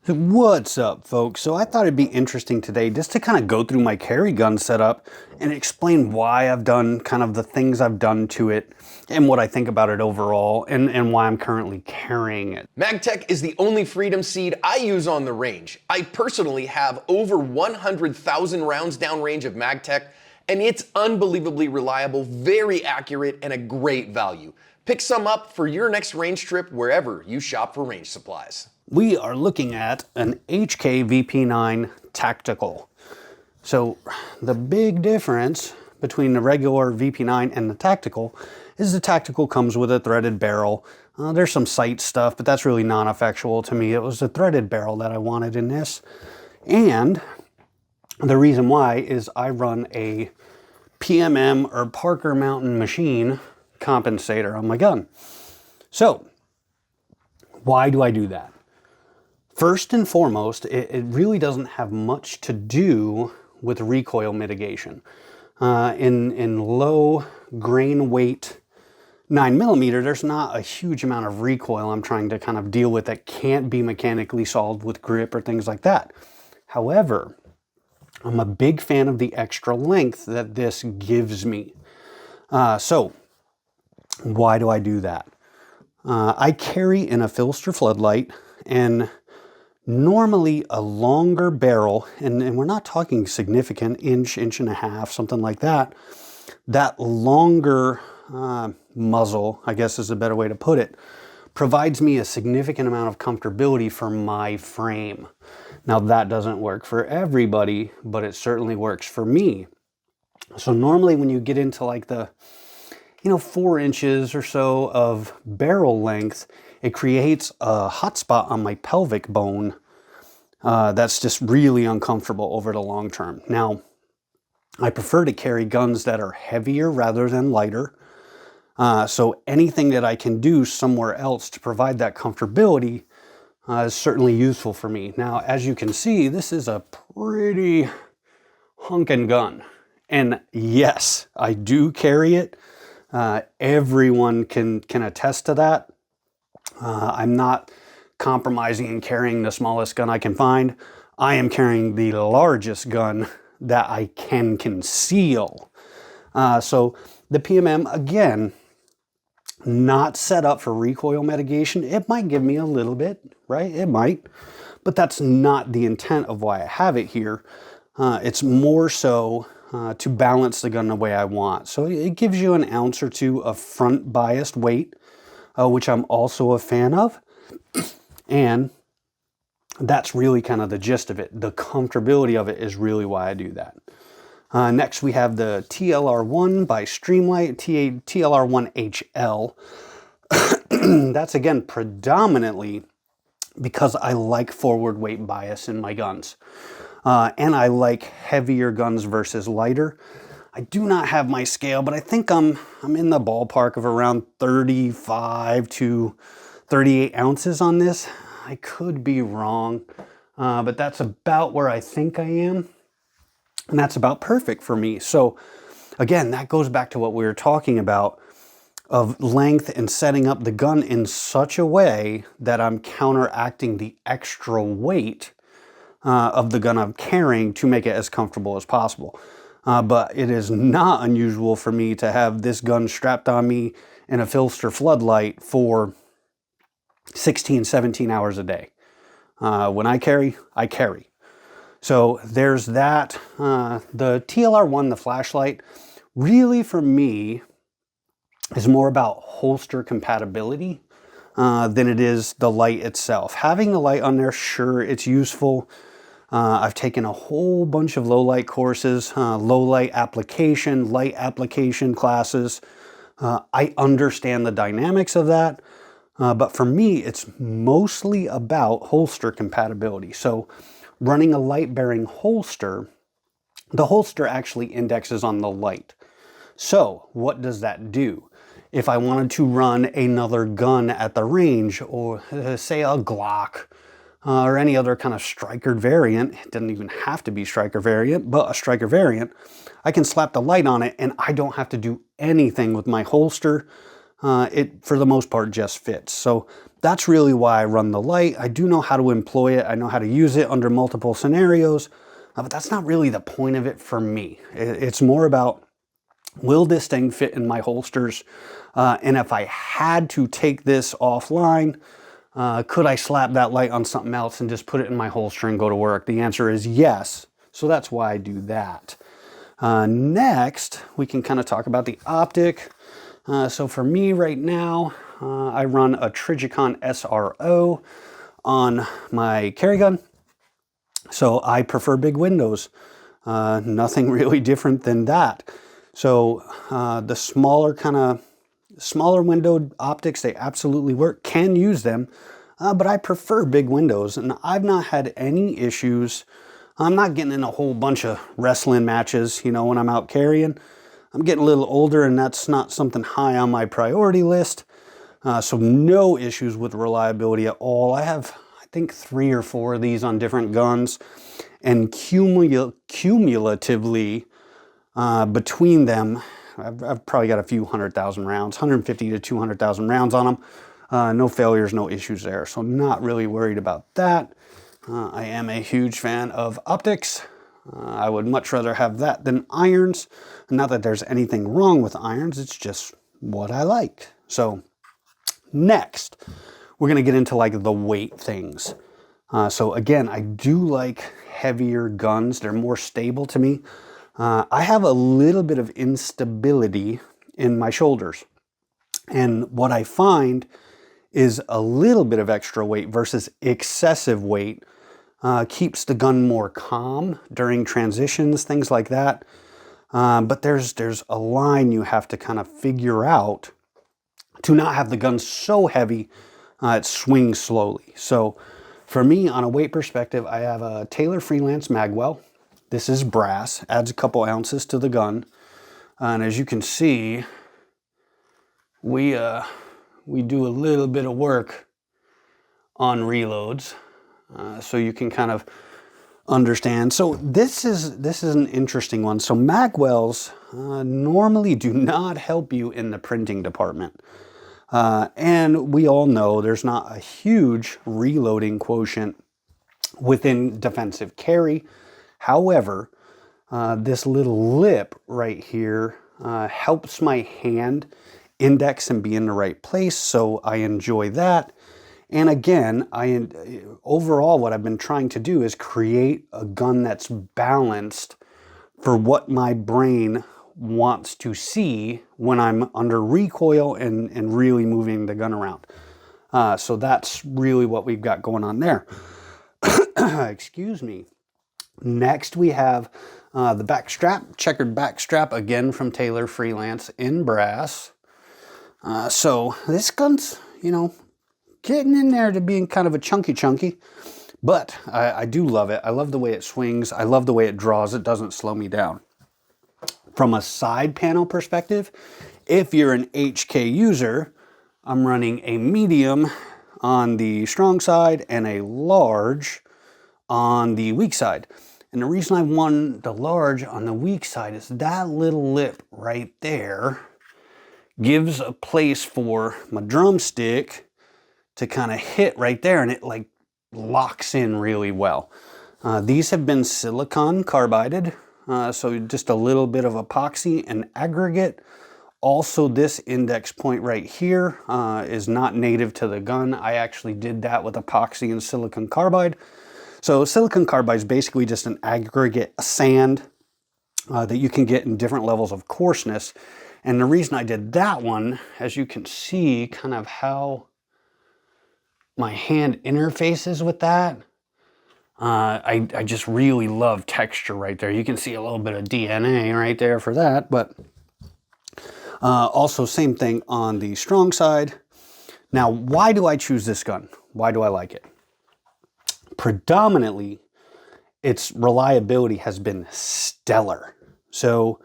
What's up, folks? So I thought it'd be interesting today just to kind of go through my carry gun setup and explain why I've done kind of the things I've done to it and what I think about it overall and why I'm currently carrying it. MagTech is the only freedom seed I use on the range. I personally have over 100,000 rounds downrange of MagTech, and it's unbelievably reliable, very accurate, and a great value. Pick some up for your next range trip wherever you shop for range supplies. We are looking at an HK VP9 Tactical. So the big difference between the regular VP9 and the Tactical is the Tactical comes with a threaded barrel. There's some sight stuff, but that's really non-effectual to me. It was the threaded barrel that I wanted in this. And the reason why is I run a PMM or Parker Mountain Machine compensator on my gun. So why do I do that? First and foremost, it really doesn't have much to do with recoil mitigation. In low grain weight 9mm, there's not a huge amount of recoil I'm trying to kind of deal with that can't be mechanically solved with grip or things like that. However, I'm a big fan of the extra length that this gives me. So why do I do that? I carry in a Filster floodlight, and normally a longer barrel, and we're not talking significant, inch and a half, something like that. That longer muzzle, I guess is a better way to put it, provides me a significant amount of comfortability for my frame. Now that doesn't work for everybody, but it certainly works for me. So normally when you get into like the 4 inches or so of barrel length, it creates a hot spot on my pelvic bone that's just really uncomfortable over the long term. Now, I prefer to carry guns that are heavier rather than lighter. So anything that I can do somewhere else to provide that comfortability is certainly useful for me. Now, as you can see, this is a pretty hunkin' gun. And yes, I do carry it. Everyone can attest to that. I'm not compromising in carrying the smallest gun I can find. I am carrying the largest gun that I can conceal. So the PMM, again, not set up for recoil mitigation. It might give me a little bit, right? It might, but that's not the intent of why I have it here. It's more so to balance the gun the way I want. So it gives you an ounce or two of front biased weight, which I'm also a fan of. And that's really kind of the gist of it. The comfortability of it is really why I do that. Next, we have the TLR1 by Streamlight, TLR1HL. That's again predominantly because I like forward weight bias in my guns. And I like heavier guns versus lighter. I do not have my scale, but I think I'm in the ballpark of around 35 to 38 ounces on this. I could be wrong, but that's about where I think I am. And that's about perfect for me. So again, that goes back to what we were talking about of length and setting up the gun in such a way that I'm counteracting the extra weight of the gun I'm carrying to make it as comfortable as possible. But it is not unusual for me to have this gun strapped on me in a Filster floodlight for 16, 17 hours a day. When I carry, I carry. So there's that. The TLR1, the flashlight, really for me is more about holster compatibility than it is the light itself. Having the light on there, sure, it's useful. I've taken a whole bunch of low light courses, low light application, light application classes. I understand the dynamics of that, but for me, it's mostly about holster compatibility. So running a light bearing holster, the holster actually indexes on the light. So what does that do? If I wanted to run another gun at the range, or say a Glock, or any other kind of striker variant, it doesn't even have to be striker variant, but a striker variant, I can slap the light on it and I don't have to do anything with my holster. It, for the most part, just fits. So that's really why I run the light. I do know how to employ it. I know how to use it under multiple scenarios, but that's not really the point of it for me. It's more about, will this thing fit in my holsters? And if I had to take this offline, could I slap that light on something else and just put it in my holster and go to work? The answer is yes. So that's why I do that. Next, we can kind of talk about the optic. So for me right now, I run a Trigicon SRO on my carry gun. So I prefer big windows. Nothing really different than that. So the smaller windowed optics, they absolutely work, can use them, but I prefer big windows, and I've not had any issues. I'm not getting in a whole bunch of wrestling matches, you know, when I'm out carrying. I'm getting a little older, and that's not something high on my priority list. So no issues with reliability at all. I have, I think, 3 or 4 of these on different guns, and cumulatively between them, I've probably got a few 100,000 rounds, 150 to 200,000 rounds on them. No failures, no issues there. So not really worried about that. I am a huge fan of optics. I would much rather have that than irons. Not that there's anything wrong with irons, it's just what I like. So next, we're gonna get into like the weight things. So again, I do like heavier guns. They're more stable to me. I have a little bit of instability in my shoulders. And what I find is a little bit of extra weight versus excessive weight keeps the gun more calm during transitions, things like that. But there's a line you have to kind of figure out to not have the gun so heavy it swings slowly. So for me, on a weight perspective, I have a Taylor Freelance magwell. This is brass, adds a couple ounces to the gun. And as you can see, we do a little bit of work on reloads, so you can kind of understand. So this is an interesting one. So magwells normally do not help you in the printing department. And we all know there's not a huge reloading quotient within defensive carry. However, this little lip right here helps my hand index and be in the right place, so I enjoy that. And again, overall what I've been trying to do is create a gun that's balanced for what my brain wants to see when I'm under recoil and really moving the gun around. So that's really what we've got going on there. Excuse me. Next, we have the back strap, checkered back strap, again from Taylor Freelance in brass. So this gun's, you know, getting in there to being kind of a chunky, but I do love it. I love the way it swings. I love the way it draws. It doesn't slow me down. From a side panel perspective, if you're an HK user, I'm running a medium on the strong side and a large on the weak side. And the reason I won the large on the weak side is that little lip right there gives a place for my drumstick to kind of hit right there, and it like locks in really well. These have been silicon carbided, so just a little bit of epoxy and aggregate. Also, this index point right here is not native to the gun. I actually did that with epoxy and silicon carbide. So silicon carbide is basically just an aggregate sand that you can get in different levels of coarseness. And the reason I did that one, as you can see kind of how my hand interfaces with that, I just really love texture right there. You can see a little bit of DNA right there for that, but also same thing on the strong side. Now, why do I choose this gun? Why do I like it? Predominantly, its reliability has been stellar. So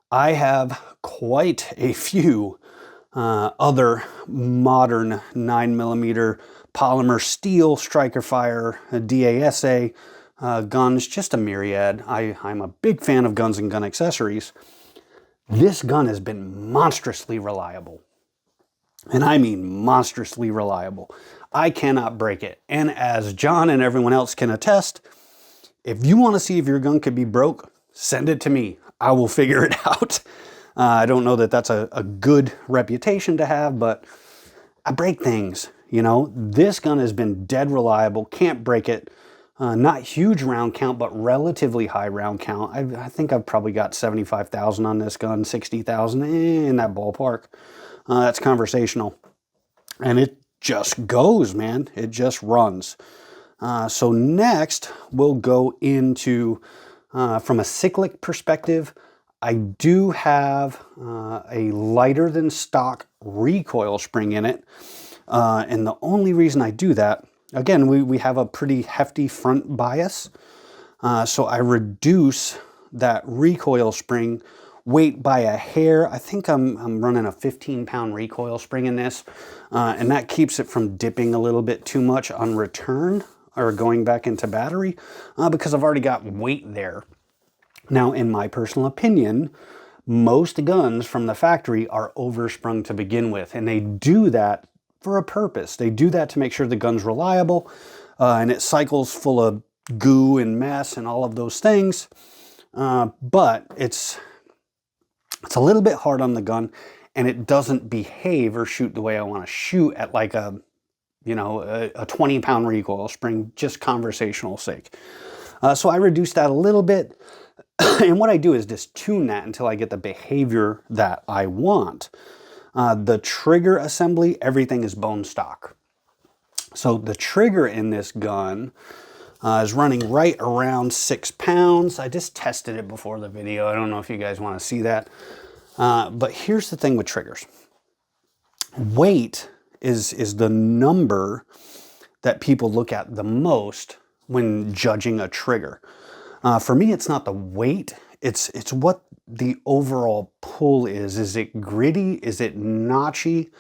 I have quite a few other modern 9mm polymer steel striker fire DASA guns, just a myriad. I'm a big fan of guns and gun accessories. This gun has been monstrously reliable. And I mean monstrously reliable. I cannot break it. And as John and everyone else can attest, if you want to see if your gun could be broke, send it to me. I will figure it out. I don't know that that's a good reputation to have, but I break things. You know, this gun has been dead reliable, can't break it. Not huge round count, but relatively high round count. I think I've probably got 75,000 on this gun, 60,000 in that ballpark. That's conversational. And it just goes, man. It just runs. So next, we'll go into, from a cyclic perspective, I do have a lighter than stock recoil spring in it. And the only reason I do that, again, we have a pretty hefty front bias. So I reduce that recoil spring weight by a hair. I think I'm running a 15-pound recoil spring in this. And that keeps it from dipping a little bit too much on return or going back into battery because I've already got weight there. Now, in my personal opinion, most guns from the factory are oversprung to begin with, and they do that for a purpose. They do that to make sure the gun's reliable and it cycles full of goo and mess and all of those things. But it's a little bit hard on the gun, and it doesn't behave or shoot the way I want to shoot at like a 20-pound recoil spring, just conversational sake. So I reduced that a little bit. And what I do is just tune that until I get the behavior that I want. The trigger assembly, everything is bone stock. So the trigger in this gun is running right around 6 pounds. I just tested it before the video. I don't know if you guys want to see that. But here's the thing with triggers. Weight is the number that people look at the most when judging a trigger. For me, it's not the weight, it's what the overall pull is. Is it gritty? Is it notchy?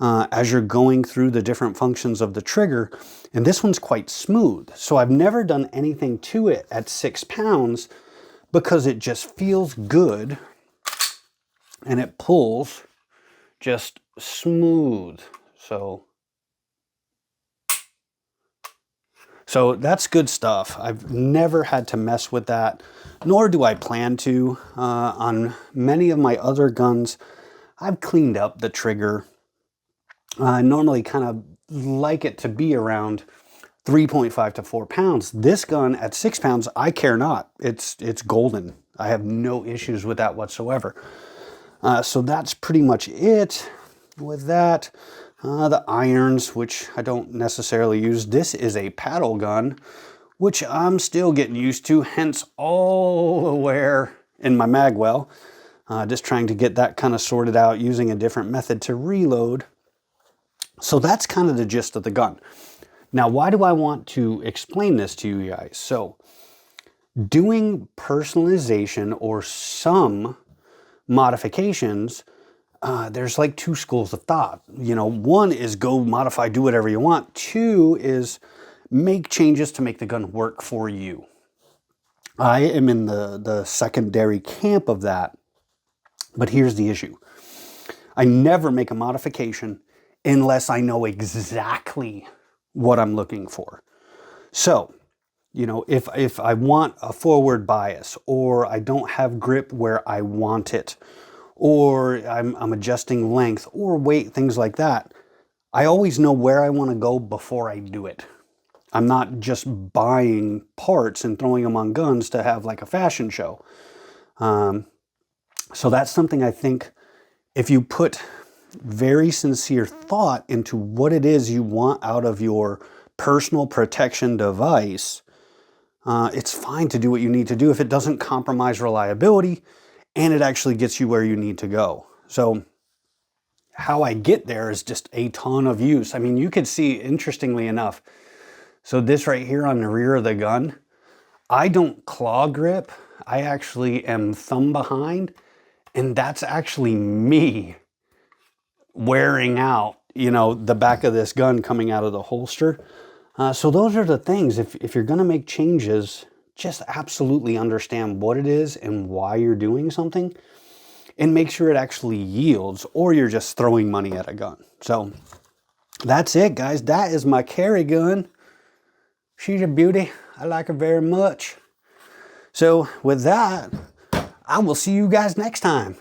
As you're going through the different functions of the trigger, and this one's quite smooth. So I've never done anything to it at 6 pounds because it just feels good and it pulls just smooth. So that's good stuff. I've never had to mess with that, nor do I plan to. On many of my other guns, I've cleaned up the trigger. I normally kind of like it to be around 3.5 to 4 pounds. This gun at 6 pounds, I care not. It's golden. I have no issues with that whatsoever. So that's pretty much it with that. The irons, which I don't necessarily use. This is a paddle gun, which I'm still getting used to, hence all the wear in my magwell. Just trying to get that kind of sorted out using a different method to reload. So that's kind of the gist of the gun. Now, why do I want to explain this to you guys? So doing personalization or some modifications, there's like two schools of thought. You know, one is go modify, do whatever you want. Two is make changes to make the gun work for you. I am in the secondary camp of that. But here's the issue. I never make a modification unless I know exactly what I'm looking for. So, you know, if I want a forward bias, or I don't have grip where I want it, or I'm adjusting length or weight, things like that, I always know where I want to go before I do it. I'm not just buying parts and throwing them on guns to have like a fashion show. So that's something I think if you put very sincere thought into what it is you want out of your personal protection device, it's fine to do what you need to do if it doesn't compromise reliability and it actually gets you where you need to go. So how I get there is just a ton of use. I mean, you could see, interestingly enough, so this right here on the rear of the gun, I don't claw grip. I actually am thumb behind, and that's actually me wearing out, you know, the back of this gun coming out of the holster. So those are the things. If you're going to make changes, just absolutely understand what it is and why you're doing something. and make sure it actually yields, or you're just throwing money at a gun. So that's it, guys. That is my carry gun. She's a beauty. I like her very much. So with that, I will see you guys next time.